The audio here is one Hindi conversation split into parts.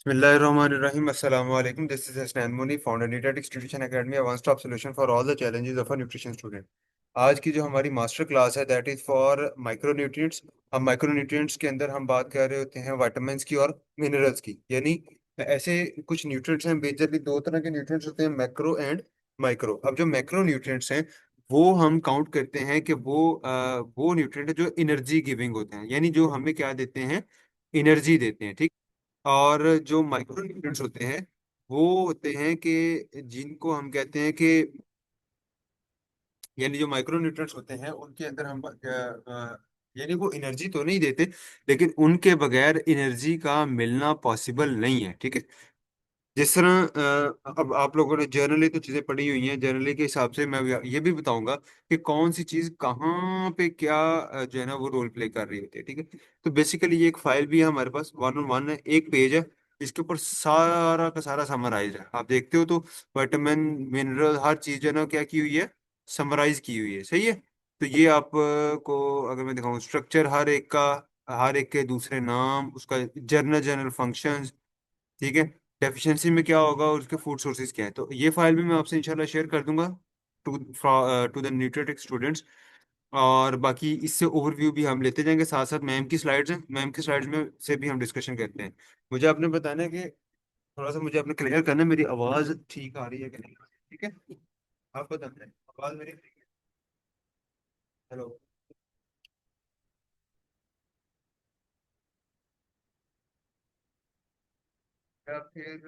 Bismillahirrahmanirrahim. Assalamu alaikum. This is Hasnan Muni, founder Nutritics Nutrition Academy, a one-stop solution for all the challenges of a nutrition student. आज की जो हमारी मास्टर क्लास है दैट इज फॉर माइक्रोन्यूट्रिएंट्स। हम माइक्रोन्यूट्रिएंट्स के अंदर हम बात कर रहे होते हैं विटामिन्स की और मिनरल्स की, यानी ऐसे कुछ न्यूट्रिएंट्स हैं। मेजरली दो तरह के न्यूट्रिएंट्स होते हैं, मैक्रो एंड माइक्रो। अब जो मैक्रो न्यूट्रिएंट्स हैं वो हम काउंट करते हैं कि वो न्यूट्रिएंट है जो एनर्जी गिविंग होते हैं, यानी जो हमें क्या देते हैं, एनर्जी देते हैं। ठीक। और जो माइक्रो न्यूट्रिएंट्स होते हैं वो होते हैं कि जिनको हम कहते हैं कि, यानी जो माइक्रो न्यूट्रिएंट्स होते हैं उनके अंदर हम यानी वो एनर्जी तो नहीं देते, लेकिन उनके बगैर एनर्जी का मिलना पॉसिबल नहीं है। ठीक है। जिस तरह अब आप लोगों ने जर्नली तो चीजें पढ़ी हुई हैं, जर्नली के हिसाब से मैं ये भी बताऊंगा कि कौन सी चीज कहाँ पे क्या जो है ना वो रोल प्ले कर रही होती है। ठीक है। तो बेसिकली ये एक फाइल भी है हमारे पास, वन ऑन वन है, एक पेज है जिसके ऊपर सारा का सारा समराइज है। आप देखते हो तो विटामिन मिनरल हर चीज जो है ना क्या की हुई है, समराइज की हुई है। सही है। तो ये आप को अगर मैं दिखाऊं स्ट्रक्चर हर एक का, हर एक के दूसरे नाम, उसका जर्नल जनरल फंक्शंस। ठीक है। डेफिशिएंसी में क्या होगा और उसके फूड सोर्सेज क्या है, तो ये फाइल भी मैं आपसे इंशाल्लाह शेयर कर दूंगा टू टू द न्यूट्रिटिक स्टूडेंट्स। और बाकी इससे ओवरव्यू भी हम लेते जाएंगे, साथ साथ मैम की स्लाइड्स हैं, मैम की स्लाइड्स में से भी हम डिस्कशन करते हैं। मुझे आपने बताना है कि थोड़ा सा मुझे आपने क्लियर करना है मेरी आवाज़ ठीक आ रही है कि नहीं। ठीक है। आप बताना है आवाज़ मेरी ठीक है। हेलो। या फिर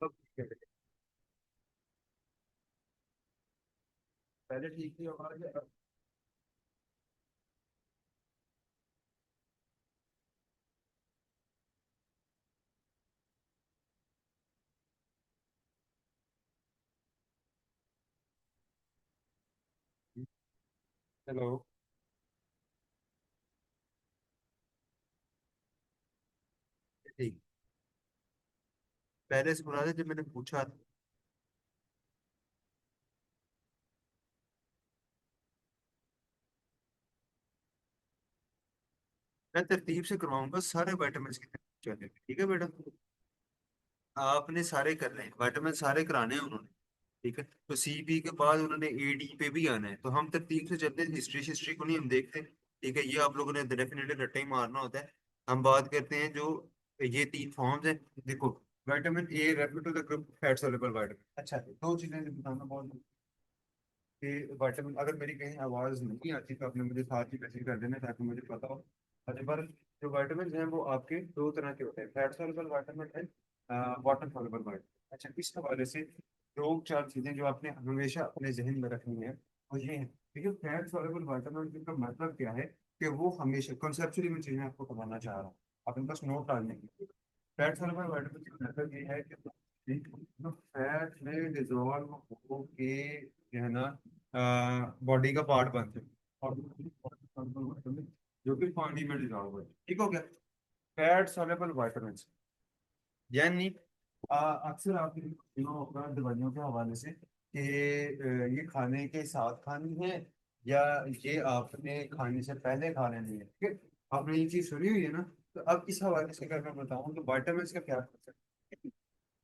सब ठीक है? पहले ठीक थी आवाज़। हेलो। ठीक। पहले से बुला दे जब मैंने पूछा था। मैं तरतीब से करवाऊंगा सारे विटामिन के। चलिए ठीक है बेटा। आपने सारे करने हैं विटामिन, सारे कराने हैं उन्होंने। ठीक है। तो सीबी के बाद उन्होंने एडी पे भी आना है, तो हम तरतीब से चलते हैं, हिस्ट्री हिस्ट्री को नहीं हम देखते। ठीक है। ये आप लोगों ने डेफिनेटली रट्टा ही मारना होता है। हम बात करते हैं जो ये तीन फॉर्म्स हैं। देखो, vitamin A refer to the group fat soluble vitamin. अच्छा, दो चीजें बताना बहुत कि विटामिन, अगर मेरी कहीं आवाज नहीं आती तो आपने मुझे साथ ही मैसेज कर देना ताकि मुझे पता हो। अच्छा, पर जो विटामिन हैं वो आपके दो तरह के होते हैं, फैट सॉल्युबल विटामिन है, वाटर सॉल्युबल विटामिन। अच्छा, इस हवाले से दो चार चीजें जो आपने हमेशा अपने जहन में रखनी है वो ये है। देखिए, फैट सॉल्युबल विटामिन का मतलब क्या है कि वो हमेशा कॉन्सेप्चुअली मैं चीजें आपको बताना चाह रहा हूँ, अपने पास नोट डालने की। फैट सॉल्युबल विटामिन का मतलब ये है कि जो फैट में डिजोल्व हो के जो है ना बॉडी का पार्ट बनते हैं, और जो कि पानी में डिजोल्व हो। ठीक हो गया। फैट सॉल्युबल विटामिन, यानी अक्सर आपने सुना होगा दवाइयों के हवाले से कि ये खाने के साथ खानी है या ये आपने खाने से पहले खा लेनी है। ठीक है। आपने ये चीज सुनी हुई है ना। तो अब इस हवाले से अगर मैं बताऊं तो विटामिन का क्या concept है?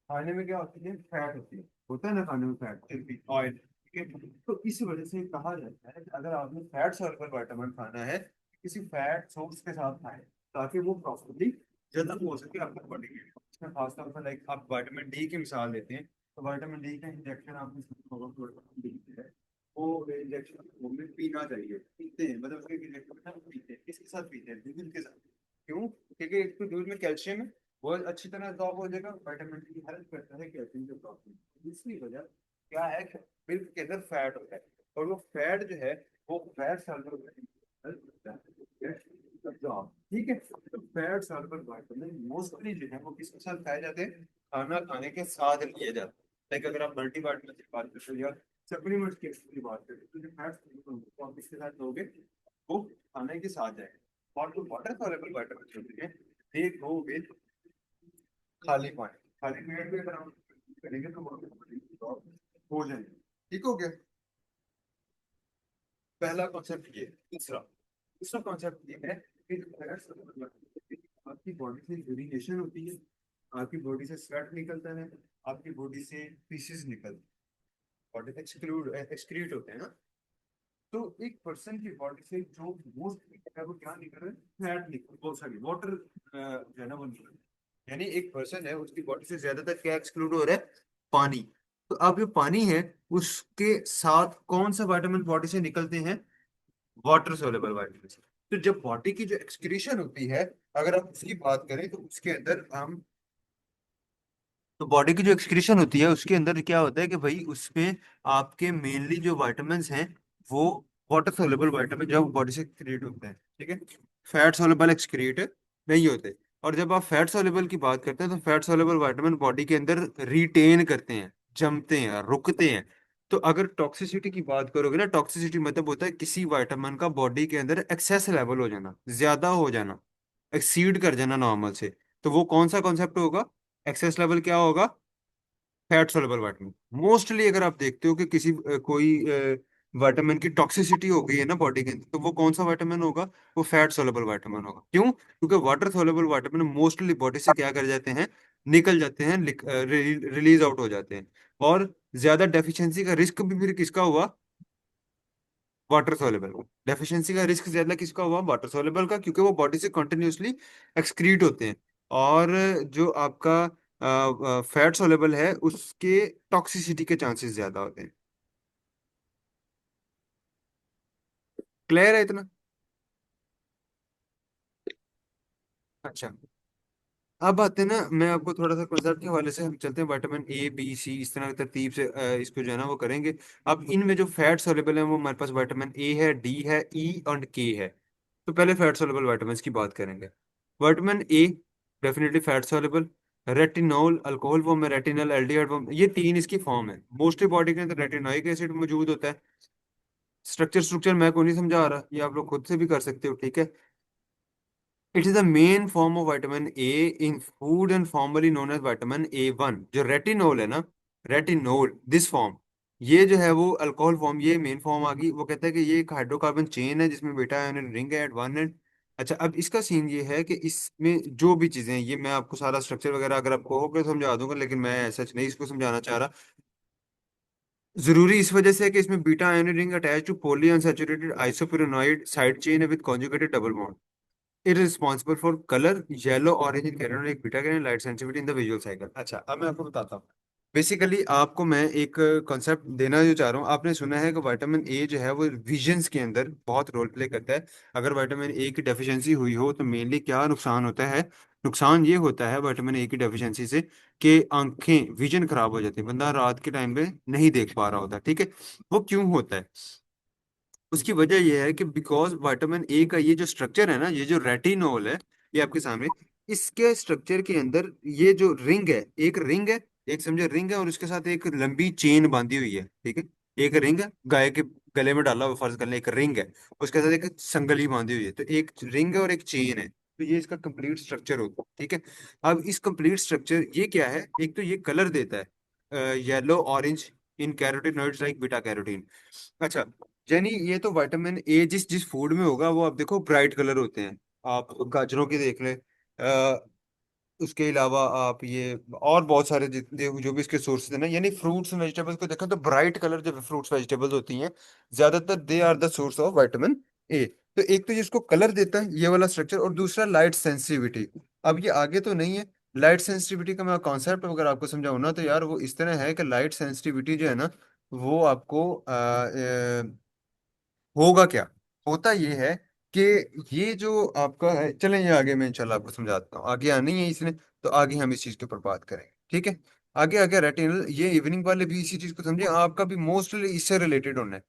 खाने में क्या होती है, फैट होती है, होता है ना खाने में फैट, चर्बी, ऑयल। ठीक है। तो इस वजह से कहा जाता है कि अगर आपने फैट सॉल्युबल विटामिन खाना है, किसी फैट सोर्स के साथ खाएं ताकि वो प्रॉपरली जल्द हो सके आपको बॉडी में। इसमें खासतौर पर लाइक आप विटामिन डी की मिसाल लेते हैं, तो विटामिन डी का इंजेक्शन आपने सुना होगा, तो विटामिन डी है वो इंजेक्शन हमें पीना चाहिए, पीते हैं, मतलब उसके इंजेक्शन पीते हैं, किसके साथ पीते हैं, दूध के साथ। क्यों? क्योंकि एक तो दूध में कैल्शियम है, वो अच्छी तरह absorb हो जाएगा, विटामिन डी हेल्प करता है कैल्शियम के प्रॉब्लम। दूसरी वजह क्या है कि मिल्क के अंदर फैट होता है, और वो फैट जो है वो फैट सॉल्युबल हेल्प करता है absorb। ठीक है। तो फैट सॉल्युबल विटामिन मोस्टली जो है वो किसके साथ खाए जाते हैं, खाना खाने के साथ लिए जाते हैं। लाइक अगर आप मल्टीवाइटामिन की बात करते हो या सप्लीमेंट्स की बात करते हो, तो जो फैट सॉल्युबल वो आप किसके साथ लोगे, वो खाने के साथ जाएगा। और जो वाटर सॉल्युबल विटामिन होते हैं they go with खाली पानी। खाली पेट में अगर हम करेंगे तो वहाँ पे हो जाएंगे। ठीक हो गया। पहला कॉन्सेप्ट ये। दूसरा दूसरा कॉन्सेप्ट ये है कि जो फैट्स आपकी बॉडी से यूरिनेशन होती है, आपकी बॉडी से स्वेट निकलता है, आपकी बॉडी से फीसेस निकलते हैं, बॉडी एक्सक्रीट होते हैं ना। तो एक पर्सन की बॉडी से जो मोस्ट है वो क्या निकल रहा है, फैट निकल, बहुत सारी वाटर जो है ना वो निकल रहा है। यानी एक पर्सन है उसकी बॉडी से ज्यादातर क्या एक्सक्लूड हो रहा है, पानी। तो अब जो पानी है उसके साथ कौन सा विटामिन बॉडी से निकलते हैं, वाटर सोलेबल विटामिन। तो जब बॉडी की जो एक्सक्रीशन होती है, अगर आप उसकी बात करें तो उसके अंदर हम, तो बॉडी की जो एक्सक्रीशन होती है उसके अंदर क्या होता है कि भाई उसमें आपके मेनली जो विटामिन्स हैं वो वाटर सोल्यूबल विटामिन जो बॉडी से क्रिएट होते हैं, ठीक है। फैट सोल्यूबल एक्सक्रीट नहीं होते। और जब आप फैट सोल्यूबल की बात करते हैं तो फैट सोल्यूबल विटामिन बॉडी के अंदर रिटेन करते हैं, जमते हैं, रुकते हैं। तो अगर टॉक्सिसिटी की बात करोगे ना, टॉक्सिसिटी मतलब होता है किसी विटामिन का बॉडी के अंदर एक्सेस लेवल हो जाना, ज्यादा हो जाना, एक्सीड कर जाना नॉर्मल से। तो वो कौन सा कॉन्सेप्ट होगा, एक्सेस लेवल क्या होगा, फैट सोल्युबल विटामिन। मोस्टली अगर आप देखते हो कि किसी कोई विटामिन की टॉक्सिसिटी हो गई है ना बॉडी के अंदर, तो वो कौन सा विटामिन होगा, वो फैट सोल्युबल विटामिन होगा। क्यों, क्योंकि water soluble vitamin mostly body से क्या कर जाते हैं, निकल जाते हैं, रिलीज आउट हो जाते हैं। और ज्यादा डेफिशिएंसी का रिस्क भी फिर किसका हुआ, वाटर सोलेबल। डेफिशिएंसी का रिस्क ज्यादा किसका हुआ, वाटर सोलेबल का, क्योंकि वो बॉडी से कंटिन्यूअसली एक्सक्रीट होते हैं। और जो आपका फैट सोलेबल है उसके टॉक्सिसिटी के चांसेस ज्यादा होते हैं। क्लियर है इतना। अच्छा, अब आते हैं ना, मैं आपको थोड़ा सा कंसेप्ट के हवाले से हम चलते हैं, विटामिन ए बी सी इस तरह की तरतीब से इसको जो है ना वो करेंगे। अब इनमें जो फैट सोलेबल है वो हमारे पास विटामिन ए है, डी है, ई और के है। तो पहले फैट सोलेबल विटामिन की बात करेंगे। Vitamin A definitely fat soluble. Retinol alcohol form में, रेटिनल एल्डिहाइड फॉर्म, ये तीन इसकी फॉर्म है। मोस्टली बॉडी के अंदर रेटिनोइक एसिड मौजूद होता है। स्ट्रक्चर स्ट्रक्चर मैं को नहीं समझा रहा, ये आप लोग खुद से भी कर सकते हो, ठीक है। It is the main form of vitamin A in food and formerly known as vitamin A 1। जो रेटिनोल है ना, रेटिनोल दिस फॉर्म, ये जो है वो अल्कोहल फॉर्म, ये मेन फॉर्म आ गई। वो कहता है कि ये एक हाइड्रोकार्बन चेन है जिसमें बेटा आयन रिंग है एट वन एंड। अच्छा, अब इसका सीन ये है कि इसमें जो भी चीजें हैं, ये मैं आपको सारा स्ट्रक्चर वगैरह अगर आपको हो तो समझा दूंगा, लेकिन मैं सच नहीं इसको समझाना चाह रहा। जरूरी इस वजह से है कि इसमें beta ion ring attach to poly unsaturated isoprenoid side chain with conjugated double bond. It is responsible for colour yellow orange in carotene, एक beta carotene, light sensitivity in the visual cycle. अच्छा, अब मैं आपको बताता हूँ। बेसिकली आपको मैं एक कॉन्सेप्ट देना जो चाह रहा हूँ, आपने सुना है कि विटामिन ए जो है वो विजन्स के अंदर बहुत रोल प्ले करता है। अगर विटामिन ए की डेफिशिएंसी हुई हो तो मेनली क्या नुकसान होता है, नुकसान ये होता है विटामिन ए की डेफिशिएंसी से कि आंखें, विजन खराब हो जाती है, बंदा रात के टाइम पे नहीं देख पा रहा होता, ठीक है। वो क्यों होता है, उसकी वजह यह है कि बिकॉज विटामिन ए का ये जो स्ट्रक्चर है ना, ये जो रेटिनोल है, ये आपके सामने, इसके स्ट्रक्चर के अंदर ये जो रिंग है, एक रिंग है, एक समझे रिंग है, और उसके साथ एक लंबी चेन बांधी हुई है, ठीक है। एक रिंग है, गाय के गले में डाला हुआ, फर्ज कर ले एक रिंग है, उसके साथ एक संगली बांधी हुई है, तो एक रिंग है और एक चेन है। तो ये इसका कंप्लीट स्ट्रक्चर होता है, ठीक है। अब इस कंप्लीट स्ट्रक्चर ये क्या है, एक तो ये कलर देता है येलो ऑरेंज इन कैरोटीनॉइड्स लाइक बीटा कैरोटीन। अच्छा, यानी ये तो विटामिन ए जिस जिस फूड में होगा वो आप देखो ब्राइट कलर होते हैं। आप गाजरों की देख ले, उसके अलावा आप ये और बहुत सारे जितने जो भी इसके सोर्सेज हैं ना, यानी फ्रूट्स वेजिटेबल्स को देखा तो ब्राइट कलर जो फ्रूट्स वेजिटेबल्स होती हैं ज्यादातर they are the source of vitamin A. तो एक तो जिसको कलर देता है ये वाला स्ट्रक्चर, और दूसरा लाइट सेंसिटिविटी। अब ये आगे तो नहीं है, लाइट सेंसिटिविटी का मैं कॉन्सेप्ट अगर आपको समझाऊं ना, तो यार वो इस तरह है कि लाइट सेंसिटिविटी जो है ना, वो आपको होगा क्या, होता ये है कि ये जो आपका है, चलें ये आगे मैं इंशाल्लाह आपको समझाता हूँ, आगे आनी है इसने, तो आगे हम इस चीज के ऊपर बात करेंगे, ठीक है। आगे आगे रेटिनल, ये इवनिंग वाले भी इसी चीज को समझे, आपका भी मोस्टली इससे रिलेटेड होना है।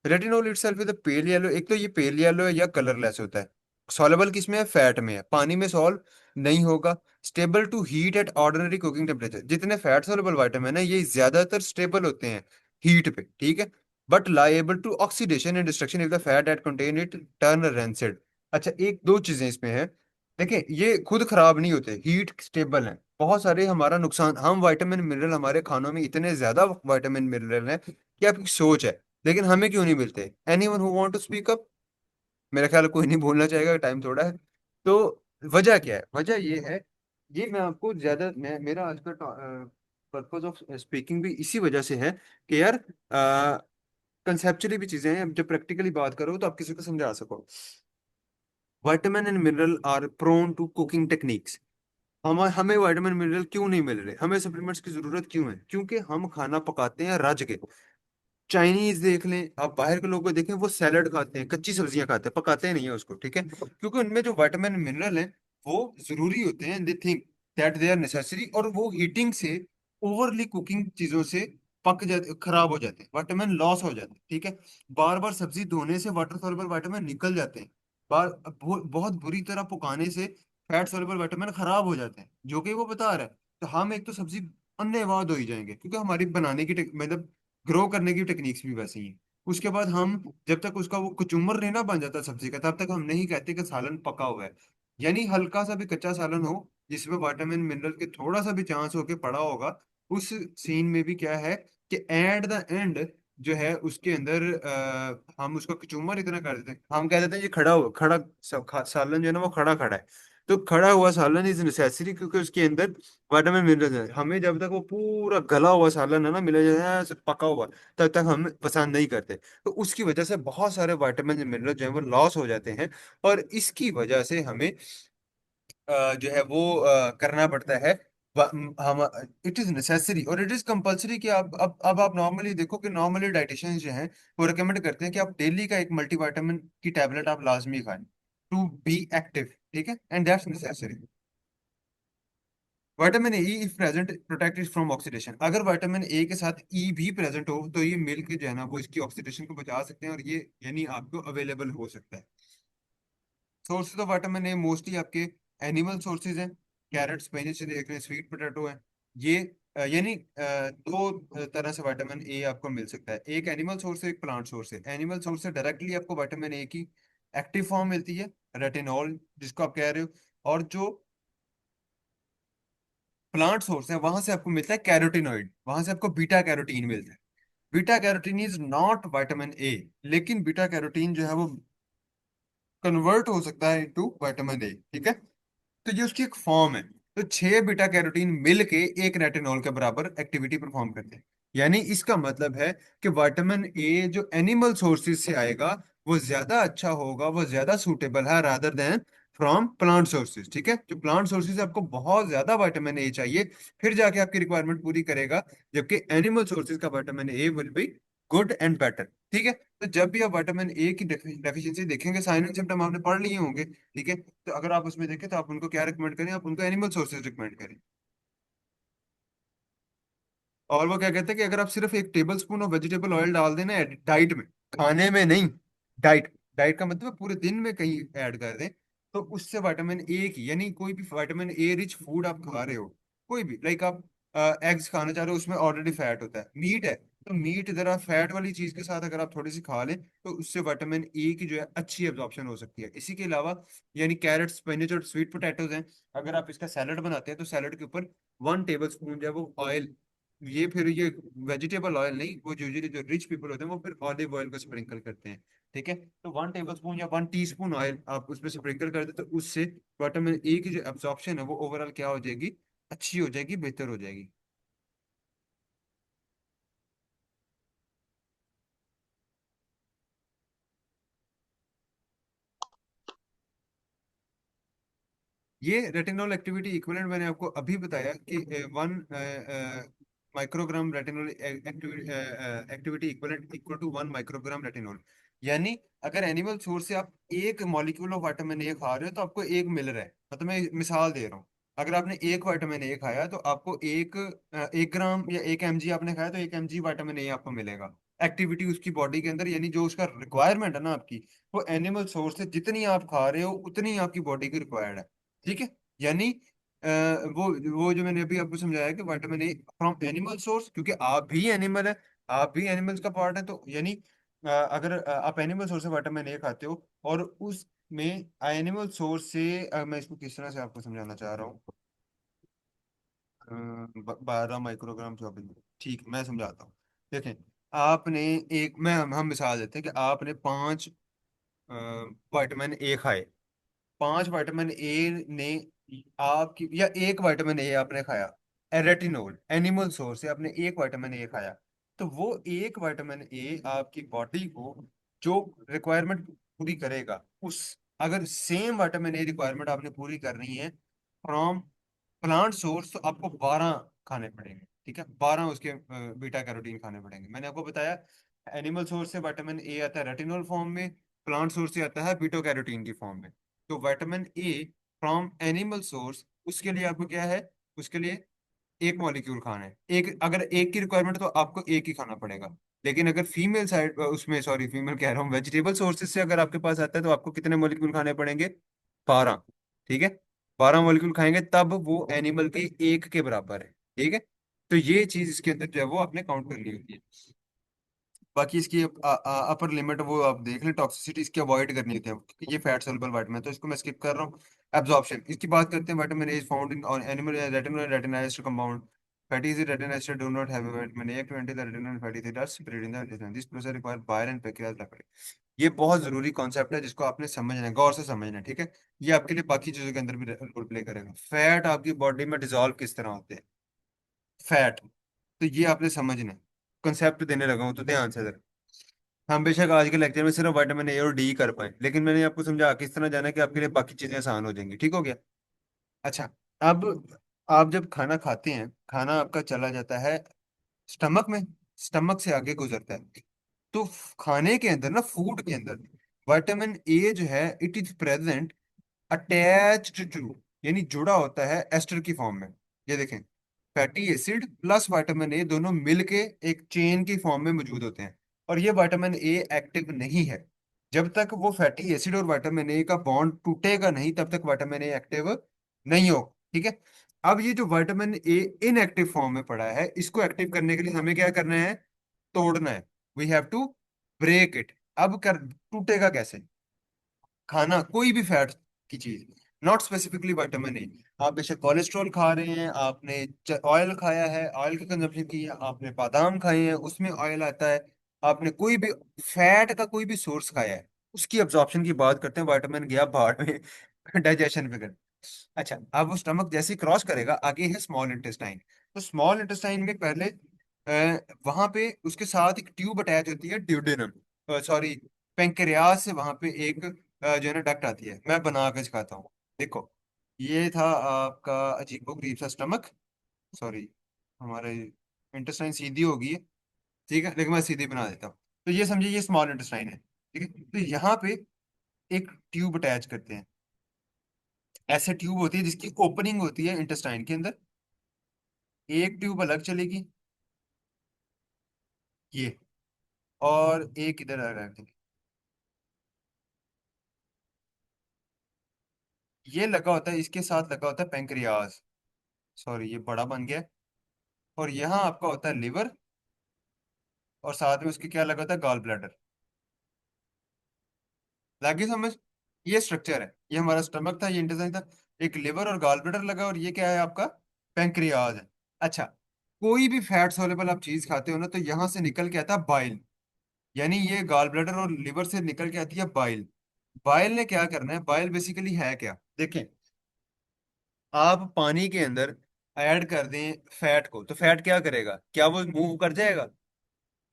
Retinol itself is the pale yellow, एक तो ये पेल येलो है या कलरलेस होता है। सॉल्युबल किसमें है, फैट में है, पानी में सॉल्व नहीं होगा। Stable to heat at ordinary cooking temperature, जितने फैट सॉल्युबल विटामिन है ये ज्यादातर स्टेबल होते हैं हीट पे, ठीक है। But liable to oxidation and destruction if the fat that contain it turn rancid. अच्छा, एक दो चीजें इसमें है, देखिए ये खुद खराब नहीं होते, हीट स्टेबल है। बहुत सारे हमारा नुकसान, हम विटामिन मिनरल हमारे खानों में इतने ज्यादा विटामिन मिनरल हैं कि आपकी सोच है, लेकिन हमें क्यों नहीं मिलते। Anyone who want to speak up, मेरा ख्याल है कोई नहीं बोलना चाहेगा, टाइम थोड़ा है। तो वजह क्या है? वजह ये है, ये मैं आपको ज्यादा, मैं मेरा आज का पर्पज ऑफ स्पीकिंग भी इसी वजह से है कि यार कंसेप्चुअली भी चीजें हैं, अब जब प्रैक्टिकली बात करो तो आप किसी को समझा सको। Vitamin and mineral are prone to cooking techniques. हमें हमें विटामिन मिनरल क्यों नहीं मिल रहे, हमें सप्लीमेंट्स की जरूरत क्यों है? क्योंकि हम खाना पकाते हैं रज के। चाइनीज देख लें, आप बाहर के लोगों को देखें, वो सैलड खाते हैं, कच्ची सब्जियां खाते हैं, पकाते नहीं है उसको, ठीक है, क्योंकि उनमें जो विटामिन मिनरल है वो जरूरी होते हैं, they think that they are necessary, और वो हीटिंग से, ओवरली कुकिंग चीजों से पक जाते, खराब हो जाते हैं, विटामिन लॉस हो जाते हैं, ठीक है। बार बार सब्जी धोने से वाटर सॉल्युबल विटामिन निकल जाते हैं। बहुत बुरी तरह पकाने से फैट सॉल्युबल विटामिन खराब हो जाते हैं, जो कि वो बता रहा है। तो हम एक तो सब्जी अन्यवाद हो ही जाएंगे, क्योंकि हमारी बनाने की मतलब ग्रो करने की टेक्निक्स भी वैसी ही हैं। उसके बाद हम, जब तक उसका वो कुचुम्बर नहीं ना बन जाता सब्जी का, तब तक हम नहीं कहते कि सालन पका हुआ है। यानी हल्का सा भी कच्चा सालन हो जिसमें विटामिन मिनरल के थोड़ा सा भी चांस होके पड़ा होगा, उस सीन में भी क्या है कि एट द एंड जो है उसके अंदर हम उसका कचूमर इतना कर देते हैं, हम कह देते हैं ये खड़ा हुआ खड़ा सालन जो है ना वो खड़ा खड़ा है। तो खड़ा हुआ सालन इज नेसेसरी, क्योंकि उसके अंदर विटामिन मिनरल है। हमें जब तक वो पूरा गला हुआ सालन है ना मिला जाए ना, ऐसे पका हुआ, तब तक हम पसंद नहीं करते। तो उसकी वजह से बहुत सारे विटामिन मिनरल जो है वो लॉस हो जाते हैं, और इसकी वजह से हमें जो है वो करना पड़ता है। हम, इट इज नेसेसरी और इट इज कंपलसरी कि आप, अब आप नॉर्मली देखो कि नॉर्मली डाइटिशियंस जो हैं वो रिकमेंड करते हैं कि आप डेली का एक मल्टीविटामिन की टैबलेट आप लाजमी खाएं टू बी एक्टिव, ठीक है, and that's necessary. Vitamin E if present protect is from oxidation. अगर विटामिन ए के साथ ई भी प्रेजेंट हो तो ये मिल के जो है ना वो इसकी ऑक्सीडेशन को बचा सकते हैं, और ये यानी आपको अवेलेबल हो सकता है। Sources of vitamin A mostly आपके एनिमल सोर्सेज हैं। कैरेट, स्पिनच देख रहे हैं, स्वीट पोटैटो है। ये यानी दो तरह से विटामिन ए आपको मिल सकता है, एक एनिमल सोर्स है, एक प्लांट सोर्स है। एनिमल सोर्स से डायरेक्टली आपको विटामिन ए की एक्टिव फॉर्म मिलती है, रेटिनॉल जिसको आप कह रहे हो। और जो प्लांट सोर्स है वहां से आपको मिलता है कैरोटीनॉइड, वहां से आपको बीटा कैरोटीन मिलता है। Beta carotene is not vitamin A, लेकिन बीटा कैरोटीन जो है वो कन्वर्ट हो सकता है इनटू विटामिन ए, ठीक है। तो ये उसकी एक फॉर्म है। तो 6 बीटा कैरोटीन मिल के एक रेटिनॉल के बराबर एक्टिविटी परफॉर्म करते हैं। यानी इसका मतलब है कि विटामिन ए जो एनिमल सोर्सेज से आएगा वो ज्यादा अच्छा होगा, वो ज्यादा सूटेबल है rather than from plant sources, ठीक है। जो प्लांट सोर्सेज आपको बहुत ज्यादा विटामिन ए चाहिए, फिर जाके आपकी रिक्वायरमेंट पूरी करेगा, जबकि एनिमल सोर्सेज का vitamin A will be good and better, ठीक है। तो जब भी आप विटामिन ए की डेफिशिएंसी देखेंगे, साइन एंड सिम्टम आपने पढ़ लिए होंगे, ठीक है, तो अगर आप उसमें देखें तो आप उनको क्या रिकमेंड करें? आप उनको एनिमल सोर्सेज रिकमेंड करें। और वो क्या कहते हैं कि अगर आप सिर्फ एक table spoon of vegetable oil डाल देना डाइट में, खाने में नहीं, डाइट, डाइट का मतलब है पूरे दिन में कहीं ऐड कर दें, तो उससे विटामिन ए की, यानी कोई भी विटामिन ए रिच फूड आप खा रहे हो, कोई भी, लाइक आप एग्स खाना चाह रहे हो, उसमें ऑलरेडी फैट होता है, मीट है, तो मीट जरा फैट वाली चीज के साथ अगर आप थोड़ी सी खा लें तो उससे विटामिन ए की जो है अच्छी एब्जॉर्प्शन हो सकती है। इसी के अलावा यानी कैरेट, स्पिनच और स्वीट पोटैटोज हैं, अगर आप इसका सैलड बनाते हैं तो सैलड के ऊपर 1 टेबल स्पून जो है वो ऑयल, ये वेजिटेबल ऑयल नहीं, वो यूजुअली जो रिच पीपल होते हैं वो फिर ऑलिव ऑयल को स्प्रिंकल करते हैं, ठीक है। तो 1 टेबल स्पून या 1 टीस्पून ऑयल आप उसमें स्प्रिंकल कर दे, तो उससे विटामिन ए की जो एब्जॉर्प्शन है वो ओवरऑल क्या हो जाएगी, अच्छी हो जाएगी, बेहतर हो जाएगी। ये रेटिनॉल एक्टिविटी इक्विवेलेंट मैंने आपको अभी बताया कि 1 microgram retinol activity equivalent equal to 1 microgram retinol. यानी अगर एनिमल सोर्स से आप एक मॉलिक्यूल ऑफ विटामिन ए खा रहे हो तो आपको एक मिल रहा है, मतलब मैं मिसाल दे रहा हूँ। अगर आपने एक विटामिन ए खाया तो आपको 1 ग्राम या 1 mg आपने खाया तो 1 mg विटामिन ए आपको मिलेगा। एक्टिविटी उसकी बॉडी के अंदर, यानी जो उसका रिक्वायरमेंट है ना आपकी, वो एनिमल सोर्स से जितनी आप खा रहे हो उतनी आपकी बॉडी की रिक्वायर्ड है, ठीक है। यानी वो जो मैंने अभी आपको समझाया कि vitamin A from animal source, क्योंकि आप भी एनिमल है, आप भी एनिमल्स का पार्ट है, तो यानी अगर आप एनिमल सोर्स से विटामिन ए खाते हो, और उसमें एनिमल सोर्स से मैं इसको किस तरह से आपको समझाना चाह रहा हूँ, 12 माइक्रोग्राम 24, ठीक, मैं समझाता हूँ। देखें, आपने एक, मैं हम मिसाल देते हैं कि आपने 5 विटामिन ए खाए, 5 विटामिन ए ने आपकी, या एक विटामिन ए आपने खाया, रेटिनोल एनिमल सोर्स से आपने एक विटामिन ए खाया, तो वो एक विटामिन ए आपकी बॉडी को जो रिक्वायरमेंट पूरी करेगा, उस, अगर सेम विटामिन ए रिक्वायरमेंट आपने पूरी करनी है फ्रॉम प्लांट सोर्स, तो आपको 12 खाने पड़ेंगे। ठीक है, 12 उसके बीटा कैरोटीन खाने पड़ेंगे। मैंने आपको बताया एनिमल सोर्स से विटामिन ए आता है रेटिनोल फॉर्म में, प्लांट सोर्स से आता है बीटा कैरोटीन की फॉर्म में। तो vitamin A from animal source, उसके लिए आपको क्या है, उसके लिए एक मॉलिक्यूल खाना है, एक, अगर एक की रिक्वायरमेंट तो आपको एक ही खाना पड़ेगा। लेकिन अगर फीमेल साइड उसमें, सॉरी फीमेल कह रहा हूँ, वेजिटेबल सोर्सेज से अगर आपके पास आता है तो आपको कितने मॉलिक्यूल खाने पड़ेंगे, 12। ठीक है, 12 मॉलिक्यूल खाएंगे तब वो एनिमल के एक के बराबर है। ठीक है, तो ये चीज इसके अंदर जो है वो आपने काउंट करनी होती है। बाकी इसकी अपर लिमिट वो आप देख लें, टॉक्सिसिटी इसकी अवॉइड करनी होती है क्योंकि ये फैट सॉल्युबल विटामिन है, तो इसको मैं स्किप कर रहा हूँ। एब्जॉर्प्शन इसकी बात करते हैं, vitamin A found in animal retino retinised compound, fatty acid retinised do not have vitamin A to anti the retino fatty acid are separated in the retina, this process require bile and pancreas lipid. ये बहुत जरूरी कॉन्सेप्ट है जिसको आपने समझना है, गौर से समझना है। ठीक है, ये आपके लिए बाकी चीजों के अंदर भी रोल प्ले करेगा। फैट आपकी बॉडी में डिसॉल्व किस तरह होते हैं, फैट, तो ये आपने समझना है। कंसेप्ट देने लगा हूँ तो ध्यान से जरा। हम बेशक आज के लेक्चर में सिर्फ विटामिन ए और डी कर पाए, लेकिन मैंने आपको समझा किस तरह जाना है कि आपके लिए बाकी चीजें आसान हो जाएंगी। ठीक हो गया। अच्छा, अब आप जब खाना खाते हैं, खाना आपका चला जाता है स्टमक में, स्टमक से आगे गुजरता है, तो खाने के अंदर ना, फूड के अंदर विटामिन ए जो है it is present attached to, यानी जुड़ा होता है एस्टर की फॉर्म में। ये देखें, fatty acid plus vitamin A दोनों मिलके एक चेन की फॉर्म में मौजूद होते हैं, और ये विटामिन ए एक्टिव नहीं है। जब तक वो फैटी एसिड और विटामिन ए का बॉन्ड टूटेगा नहीं, तब तक विटामिन ए एक्टिव नहीं हो। ठीक है, अब ये जो विटामिन ए इनएक्टिव फॉर्म में पड़ा है, इसको एक्टिव करने के लिए हमें क्या करना है, तोड़ना है। We have to break it. अब कर टूटेगा कैसे, खाना कोई भी फैट की चीज, नॉट स्पेसिफिकली विटामिन ए, आप बेशक कोलेस्ट्रॉल खा रहे हैं, आपने ऑयल खाया है, ऑयल का कंजप्शन किया, आपने बादाम खाए हैं उसमें ऑयल आता है, आपने कोई भी फैट का कोई भी सोर्स खाया है, उसकी अब्जॉर्प्शन की बात करते हैं, विटामिन गया बाहर में डाइजेशन पे कर। अच्छा, अब वो स्टमक जैसे क्रॉस करेगा, आगे है स्मॉल इंटेस्टाइन। तो स्मॉल इंटेस्टाइन में पहले वहां पे उसके साथ एक ट्यूब अटैच होती है, ड्यूडेनम, सॉरी पेंक्रियास से, वहां पे एक जो है ना डक्ट आती है। मैं बना के सिखाता हूँ, देखो। ये था आपका अजीबोगरीब सा स्टमक, सॉरी हमारे इंटेस्टाइन सीधी होगी है, ठीक है, लेकिन मैं सीधी बना देता हूँ। तो ये समझिए ये स्मॉल इंटेस्टाइन है। ठीक है, तो यहाँ पे एक ट्यूब अटैच करते हैं, ऐसे ट्यूब होती है जिसकी ओपनिंग होती है इंटेस्टाइन के अंदर, एक ट्यूब अलग चलेगी, ये, और एक इधर अलग। ये लगा होता है, इसके साथ लगा होता है पेंक्रियाज, सॉरी ये बड़ा बन गया, और यहाँ आपका होता है लिवर, और साथ में उसके क्या लगा होता है, गॉल ब्लैडर। लगी समझ, ये स्ट्रक्चर है, ये हमारा स्टमक था, ये इंटेस्टाइन था, एक लिवर और गॉल ब्लैडर लगा, और ये क्या है आपका, पेंक्रियाज है। अच्छा, कोई भी फैट सोलेबल आप चीज खाते हो ना, तो यहाँ से निकल के आता है बाइल, यानी ये गॉल ब्लैडर और लिवर से निकल के आती है बाइल। बाइल ने क्या करना है, बाइल बेसिकली है क्या, देखें, आप पानी के अंदर ऐड कर दें फैट को, तो फैट क्या करेगा, क्या वो मूव कर जाएगा,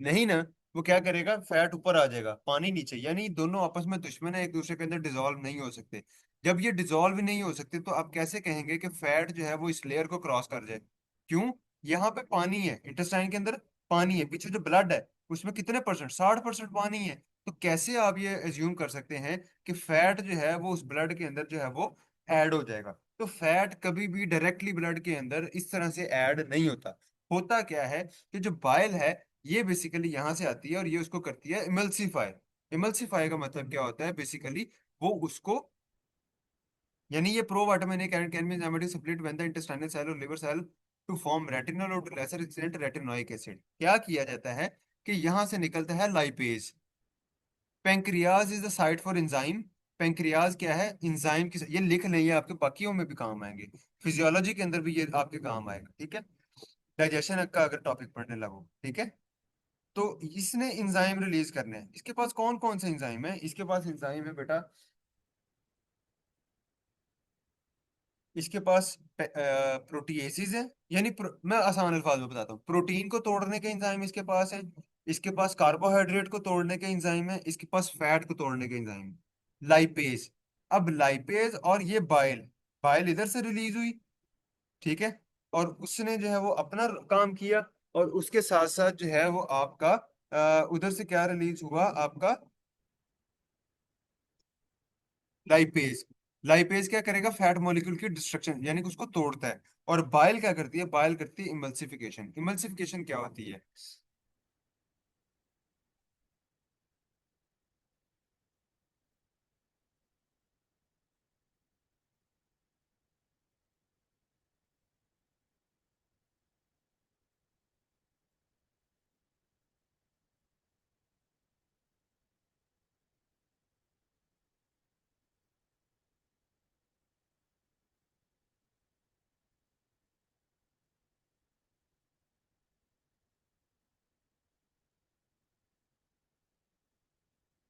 नहीं ना। वो क्या करेगा, फैट ऊपर आ जाएगा, पानी नीचे, यानी दोनों आपस में दुश्मन है, एक दूसरे के अंदर डिसॉल्व नहीं हो सकते। जब ये डिसॉल्व ही नहीं हो सकते, तो आप कैसे कहेंगे कि फैट जो है वो इस लेयर को क्रॉस कर जाए, क्यों, यहाँ पे पानी है, इंटेस्टाइन के अंदर पानी है, पीछे जो ब्लड है उसमें कितने परसेंट, 60% पानी है। तो कैसे आप ये एज्यूम कर सकते हैं कि फैट जो है वो उस ब्लड के अंदर जो है वो ऐड हो जाएगा। तो फैट कभी भी डायरेक्टली ब्लड के अंदर इस तरह से ऐड नहीं होता। होता क्या है कि जो बाइल है, ये बेसिकली यहाँ से आती है और ये उसको करती है इमल्सीफाई। इमल्सीफाई का मतलब क्या होता है, बेसिकली वो उसको, यानी ये pro vitamin A can be enzymatic separate when the intestinal cell और liver cell to form retinal और to lesser extent retinoic acid. क्या किया जाता है कि यहाँ से निकलता है lipase. Pancreas is the site for enzyme. Pancreas क्या है, एंजाइम की, ये लिख लें, ये आपके बाकियों में भी काम आएंगे, फिजियोलॉजी के अंदर भी ये आपके काम आएगा। ठीक है, डाइजेशन का अगर टॉपिक पढ़ने लगो। ठीक है, तो इसने एंजाइम रिलीज करने हैं, इसके पास कौन कौन से एंजाइम है, इसके पास एंजाइम है बेटा, इसके पास प्रोटीएसिस है, यानी मैं आसान अल्फाज में बताता हूँ, प्रोटीन को तोड़ने के एंजाइम इसके पास है, इसके पास कार्बोहाइड्रेट को तोड़ने के एंजाइम है, इसके पास फैट को तोड़ने के एंजाइम है, लाइपेज। अब लाइपेज और ये बाइल, बाइल इधर से रिलीज हुई, ठीक है, और उसने जो है वो अपना काम किया, और उसके साथ साथ जो है वो आपका उधर से क्या रिलीज हुआ आपका, लाइपेज। लाइपेज क्या करेगा, फैट मॉलिक्यूल की डिस्ट्रक्शन, यानी कि उसको तोड़ता है। और बाइल क्या करती है, बाइल करती है इमल्सिफिकेशन। इमल्सिफिकेशन क्या होती है?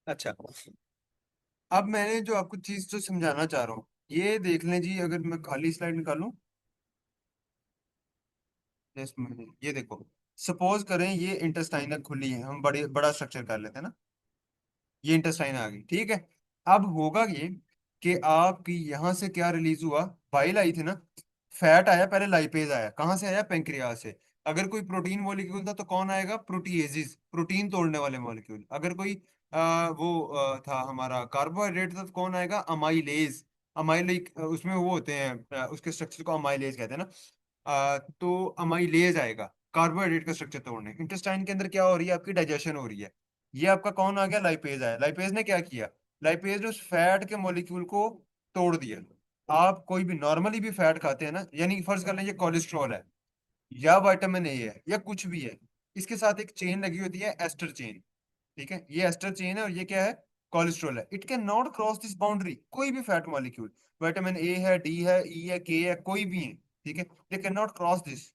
अच्छा, अब मैंने जो आपको चीज जो समझाना चाह रहा हूँ, ये देख लें जी, अगर मैं खाली स्लाइड निकालूं, ये देखो, सपोज करें ये इंटेस्टाइनल खुली है, हम बड़ी बड़ा स्ट्रक्चर कर लेते हैं ना, ये इंटेस्टाइन आ गई, ठीक है। अब होगा ये कि आपकी यहां से क्या रिलीज हुआ, बाइल आई थी ना, फैट आया, पहले लाइपेज आया, कहाँ से आया, पेंक्रियाज से। अगर कोई प्रोटीन मॉलिक्यूल था तो कौन आएगा, प्रोटीएजिस, प्रोटीन तोड़ने वाले मॉलिक्यूल। अगर कोई था हमारा कार्बोहाइड्रेट था तो कौन आएगा, अमाइलेज। अमाइलेज उसमें वो होते हैं, उसके स्ट्रक्चर को अमाइलेज कहते हैं ना। तो अमाइलेज आएगा कार्बोहाइड्रेट का स्ट्रक्चर तोड़ने। इंटेस्टाइन के अंदर क्या हो रही है, आपकी डाइजेशन हो रही है। ये आपका कौन आ गया, लाइपेज आया। लाइपेज ने क्या किया, लाइपेज ने उस फैट के मॉलिक्यूल को तोड़ दिया। आप कोई भी नॉर्मली भी फैट खाते हैं ना, यानी कि फर्ज कर लीजिए कोलेस्ट्रॉल है, या विटामिन ए है, या कुछ भी है, इसके साथ एक चेन लगी होती है, एस्टर चेन, ठीक है, ये एस्टर चेन है, और ये क्या है, कोलेस्ट्रॉल है। It can not cross this boundary, कोई भी फैट मॉलिक्यूल, विटामिन ए है, डी है, ई है, के है, कोई भी है, ठीक है, they can not cross this,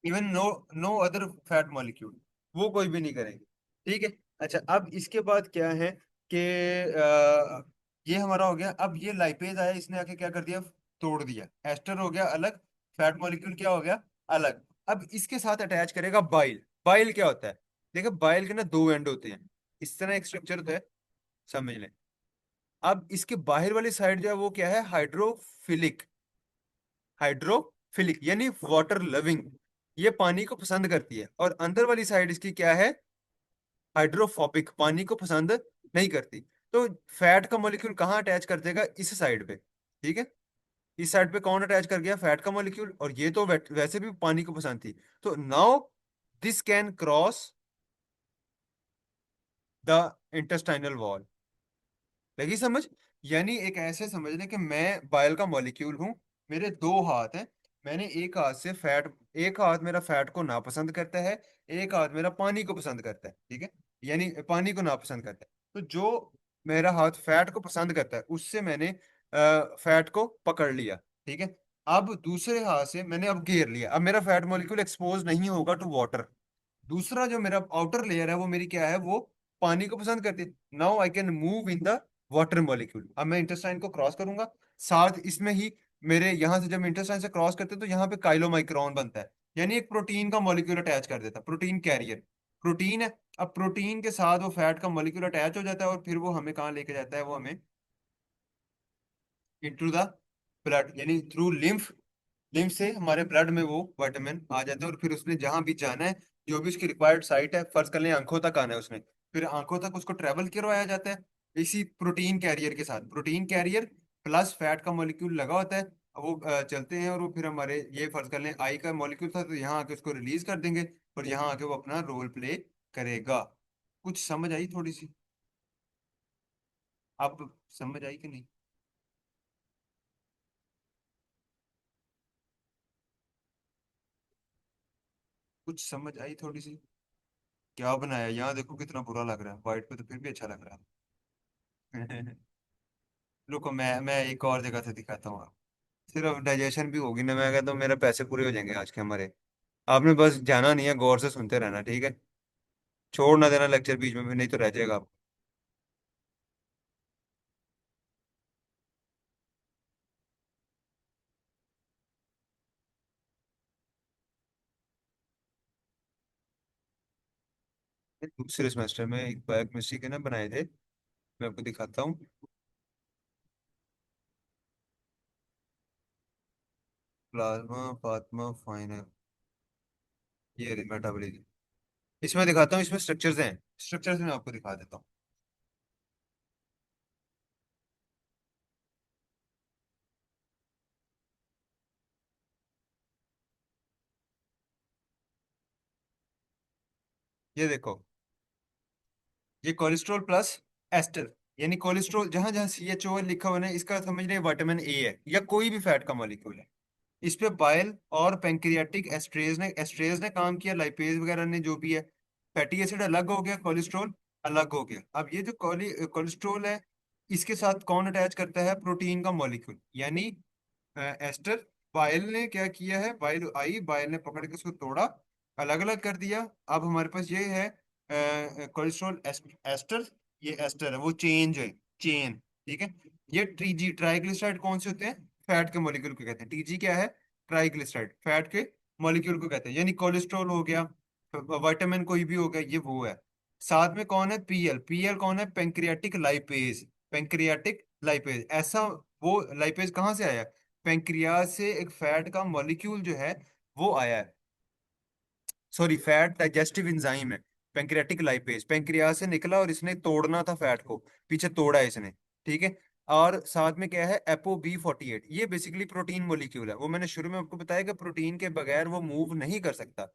even no, no other fat molecule, वो कोई भी नहीं करेंगे, ठीक है। अच्छा, अब इसके बाद क्या है कि ये हमारा हो गया। अब ये लाइपेज आया, इसने आके क्या कर दिया, तोड़ दिया, एस्टर हो गया अलग, फैट मॉलिक्यूल क्या हो गया, अलग। अब इसके साथ अटैच करेगा बाइल। बाइल क्या होता है, देखो बाइल के ना दो एंड होते हैं, इस तरह एक स्ट्रक्चर होता है, समझ लें। अब इसके बाहर वाली साइड जो है वो क्या है, हाइड्रोफिलिक। हाइड्रोफिलिक यानी वाटर लविंग, ये पानी को पसंद करती है। और अंदर वाली साइड इसकी क्या है, हाइड्रोफोबिक, पानी को पसंद नहीं करती। तो फैट का मॉलिक्यूल कहाँ अटैच कर देगा, इस साइड पे, ठीक है। इस साइड पे कौन अटैच कर गया, फैट का मॉलिक्यूल, और ये तो वैसे भी पानी को पसंद थी। तो now this can cross the intestinal wall. लगी समझ? यानी एक ऐसे समझ लें कि मैं बाइल का मॉलिक्यूल हूँ, मेरे दो हाथ हैं, मैंने एक हाथ से फैट, एक हाथ मेरा फैट को नापसंद करता है, एक हाथ मेरा पानी को पसंद करता है, ठीक है, यानी पानी को नापसंद करता है। तो जो मेरा हाथ फैट को पसंद करता है, उससे मैंने फैट को पकड़ लिया, ठीक है। अब दूसरे हाथ से मैंने अब घेर लिया, अब मेरा फैट मॉलिक्यूल एक्सपोज नहीं होगा टू वाटर। दूसरा जो मेरा आउटर लेयर है वो मेरी क्या है, वो पानी को पसंद करती है। Now I can move in the water molecule. अब मैं इंटेस्टाइन को क्रॉस करूंगा, साथ इसमें ही मेरे यहाँ से जब इंटेस्टाइन से क्रॉस करते हैं तो यहाँ पे काइलोमाइक्रोन बनता है, यानी एक प्रोटीन का मॉलिक्यूल अटैच कर देता है, प्रोटीन कैरियर, प्रोटीन है। अब प्रोटीन के साथ वो फैट का मॉलिक्यूल अटैच हो जाता है, और फिर वो हमें कहाँ लेके जाता है, वो हमें इनटू द ब्लड, यानी थ्रू लिम्फ। लिम्फ से हमारे ब्लड में वो विटामिन आ जाता है, और फिर उसने जहां भी जाना है, जो भी उसकी रिक्वायर्ड साइट है, फर्ज कर लें आंखों तक आना है उसने, फिर आंखों तक उसको ट्रेवल करवाया जाता है, इसी प्रोटीन कैरियर के साथ। प्रोटीन कैरियर प्लस फैट का मॉलिक्यूल लगा होता है, वो चलते हैं, और वो फिर हमारे, ये फर्ज कर लें आई का मॉलिक्यूल था, तो यहाँ आके उसको रिलीज कर देंगे, और यहाँ आके वो अपना रोल प्ले करेगा। कुछ समझ आई थोड़ी सी? आप समझ आई कि नहीं? कुछ समझ आई थोड़ी सी? क्या बनाया यहाँ, देखो कितना बुरा लग रहा है, व्हाइट पे तो फिर भी अच्छा लग रहा है। रुको, मैं एक और जगह से दिखाता हूँ। सिर्फ डाइजेशन भी होगी ना, मैं कहता हूँ मेरे पैसे पूरे हो जाएंगे आज के हमारे। आपने बस जाना नहीं है, गौर से सुनते रहना, ठीक है। छोड़ ना देना लेक्चर बीच में भी, नहीं तो रह जाएगा आप। दूसरे सेमेस्टर में एक बायोकेमिस्ट्री के ना बनाए थे, मैं आपको दिखाता हूँ। प्लाज्मा फात्मा फाइनल, ये मेटाबॉलिज्म। इसमें दिखाता हूँ, इसमें स्ट्रक्चर्स हैं, स्ट्रक्चर्स में आपको दिखा देता हूँ। ये देखो, ये कोलेस्ट्रॉल प्लस एस्टर, यानी कोलेस्ट्रॉल जहां जहां CHOL लिखा हुआ है ना, इसका समझ रहे विटामिन ए है या कोई भी फैट का मॉलिक्यूल है। इस पे बाइल और पेंक्रियाटिक एस्ट्रेज ने काम किया, लाइपेज वगैरह ने, जो भी है। फैटी एसिड अलग हो गया, कोलेस्ट्रॉल अलग हो गया। अब ये जो कोलेस्ट्रॉल है, इसके साथ कौन अटैच करता है? प्रोटीन का मॉलिक्यूल, यानी एस्टर। बाइल ने क्या किया है? बाइल आई, बाइल ने पकड़ के उसको तोड़ा, अलग अलग कर दिया। अब हमारे पास ये है कोलेस्ट्रॉल एस्टर, ये एस्टर है, वो चेंज है, चेन। ठीक है। ये TG ट्राइग्लिसराइड कौन से होते हैं? फैट के मॉलिक्यूल को कहते हैं। TG क्या है? ट्राइग्लिसराइड, फैट के मॉलिक्यूल को कहते हैं। यानी कोलेस्ट्रॉल हो गया, विटामिन कोई भी हो गया, ये वो है। साथ में कौन है? PL, PL कौन है? Pancreatic lipase, pancreatic lipase. ऐसा वो लाइपेज कहाँ से आया? पेंक्रियाज से एक फैट का मॉलिक्यूल जो है वो आया है। सॉरी, फैट डाइजेस्टिव एंजाइम है पेंक्रियाटिक लाइपेज, पेंक्रियाज से निकला और इसने तोड़ना था फैट को, पीछे तोड़ा है इसने। ठीक है। और साथ में क्या है? ApoB48, ये बेसिकली प्रोटीन मॉलिक्यूल है। वो मैंने शुरू में आपको बताया कि प्रोटीन के बगैर वो मूव नहीं कर सकता।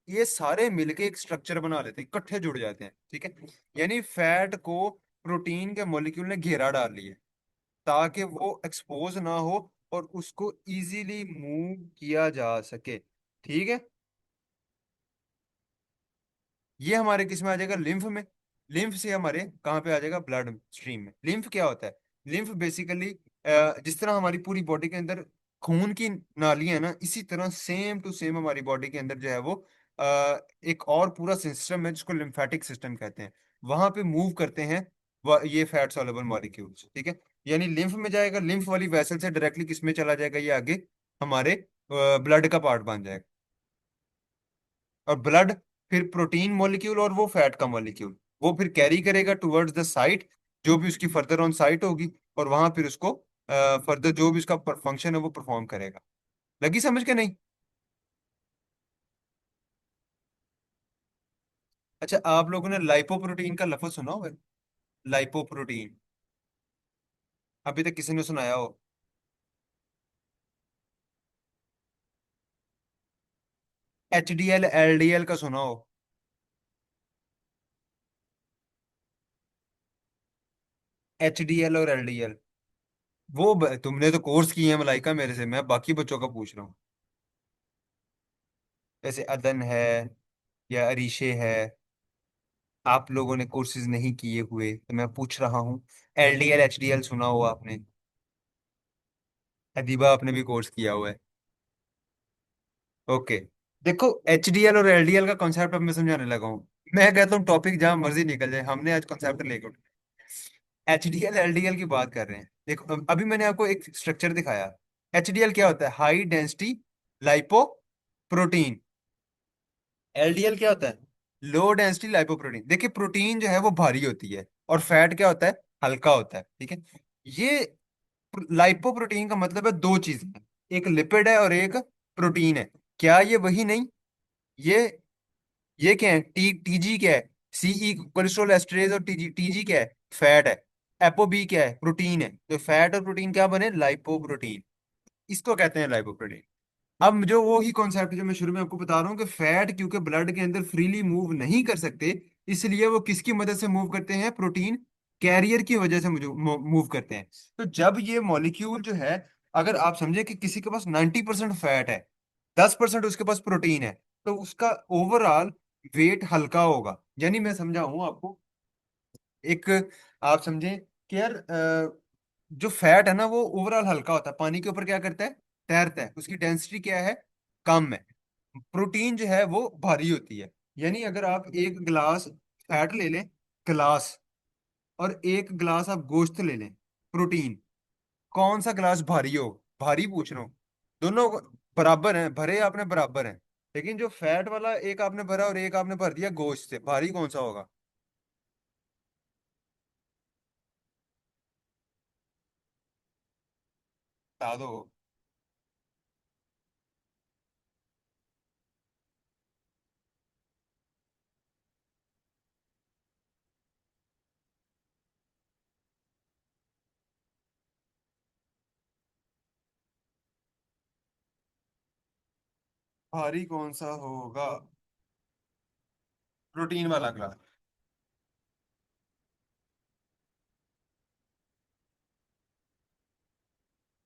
ये सारे मिलके एक स्ट्रक्चर बना लेते हैं, इकट्ठे जुड़ जाते हैं। ठीक है। यानी फैट को प्रोटीन के मॉलिक्यूल ने घेरा डाल लिया, ताकि वो एक्सपोज ना हो और उसको इजीली मूव किया जा सके। ठीक है। ये हमारे किस में आ जाएगा? लिम्फ में। लिम्फ से हमारे कहाँ पे आ जाएगा? ब्लड स्ट्रीम में। लिम्फ क्या होता है? लिम्फ बेसिकली जिस तरह हमारी पूरी बॉडी के अंदर खून की नालियां है ना, इसी तरह सेम टू सेम हमारी बॉडी के अंदर जो है वो एक और पूरा सिस्टम है जिसको लिम्फेटिक सिस्टम कहते हैं। वहां पे मूव करते हैं ये फैट सॉल्युबल मॉलिक्यूल्स। ठीक है। यानी लिम्फ में जाएगा, लिम्फ वाली वेसल से डायरेक्टली किस में चला जाएगा? ये आगे हमारे ब्लड का पार्ट बन जाएगा। और ब्लड फिर प्रोटीन मॉलिक्यूल और वो फैट का मॉलिक्यूल, वो फिर कैरी करेगा टुवर्ड्स द साइट, जो भी उसकी फर्दर ऑन साइट होगी, और वहां फिर उसको फर्दर जो भी उसका फंक्शन है वो परफॉर्म करेगा। लगी समझ के नहीं? अच्छा, आप लोगों ने लाइपोप्रोटीन का लफ्ज सुना होगा? लाइपोप्रोटीन, अभी तक किसी ने सुनाया हो? HDL LDL का सुना हो? HDL और LDL, वो तुमने तो कोर्स किए हैं मलाइका मेरे से, मैं बाकी बच्चों का पूछ रहा हूँ। जैसे अदन है या अरीशे है, आप लोगों ने कोर्सेज नहीं किए हुए तो मैं पूछ रहा हूँ। LDL HDL सुना हो आपने? अदीबा आपने भी कोर्स किया हुआ है। ओके। देखो, HDL और LDL का कॉन्सेप्ट अब मैं समझाने लगा हूँ। मैं कहता हूँ टॉपिक जहां मर्जी निकल जाए, हमने आज कॉन्सेप्ट लेके उठे। HDL LDL की बात कर रहे हैं। देखो, अभी मैंने आपको एक स्ट्रक्चर दिखाया। HDL क्या होता है? High density lipo protein. LDL क्या होता है? Low density lipoprotein. देखिए, प्रोटीन जो है वो भारी होती है और फैट क्या होता है? हल्का होता है। ठीक है। ये लाइपोप्रोटीन का मतलब है दो चीजें, एक लिपिड है और एक प्रोटीन है। क्या ये वही नहीं? ये ये क्या है? TG क्या है? CE कोलेस्ट्रॉल एस्टरेज, और TG क्या है? फैट है। एपोबी क्या है? प्रोटीन है। तो फैट और प्रोटीन क्या बने? लाइपोप्रोटीन। इसको कहते हैं लाइपोप्रोटीन। अब जो वो ही कॉन्सेप्ट जो मैं शुरू में आपको बता रहा हूँ कि फैट क्योंकि ब्लड के अंदर फ्रीली मूव नहीं कर सकते, इसलिए वो किसकी मदद से मूव करते हैं? प्रोटीन कैरियर की वजह से मूव करते हैं। तो जब ये मॉलिक्यूल जो है, अगर आप समझे कि किसी के पास 90% फैट है, 10% उसके पास प्रोटीन है, तो उसका ओवरऑल वेट हल्का होगा। यानी मैं समझाऊं आपको, एक, आप समझे कि यार जो फैट है ना वो ओवरऑल हल्का होता है, पानी के ऊपर क्या करता है? तैरता है, उसकी डेंसिटी क्या है? कम है। प्रोटीन जो है वो भारी होती है। यानी अगर आप एक गिलास फैट ले लें, गिलास, और एक गिलास आप गोश्त ले लें, प्रोटीन, कौन सा गिलास भारी हो? भारी पूछ रहा हूँ। दोनों बराबर हैं, भरे आपने बराबर हैं। लेकिन जो फैट वाला एक आपने भरा और एक आपने भर दिया गोश्त से, भारी कौन सा होगा? बता दो। भारी कौन सा होगा? प्रोटीन वाला ग्लास।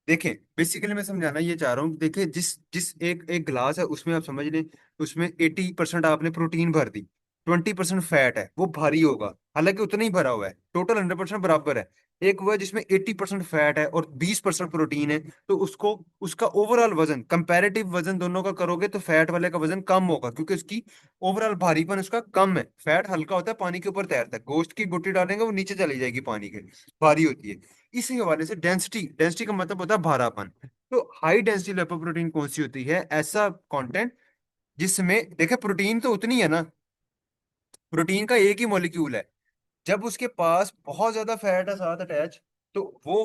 देखें, बेसिकली मैं समझाना ये चाह रहा हूँ, देखिए जिस जिस एक एक गिलास है उसमें आप समझ लें, उसमें 80% आपने प्रोटीन भर दी, 20% फैट है, वो भारी होगा। हालांकि उतना ही भरा हुआ है, टोटल 100% बराबर है। एक हुआ है जिसमें 80% फैट है और 20% प्रोटीन है, तो उसको उसका ओवरऑल वजन, कंपैरेटिव वजन दोनों का करोगे तो फैट वाले का वजन कम होगा, क्योंकि उसकी ओवरऑल भारीपन उसका कम है। फैट हल्का होता है, पानी के ऊपर तैरता है, गोश्त की गुट्टी डालेंगे वो नीचे चली जाएगी पानी के, भारी होती है। इसी हवाले से डेंसिटी, डेंसिटी का मतलब होता है भारापन। तो हाई डेंसिटी लिपोप्रोटीन कौन सी होती है? ऐसा कंटेंट जिसमें, देखे प्रोटीन तो उतनी है ना, प्रोटीन का एक ही मॉलिक्यूल है, जब उसके पास बहुत ज्यादा फैट है साथ अटैच, तो वो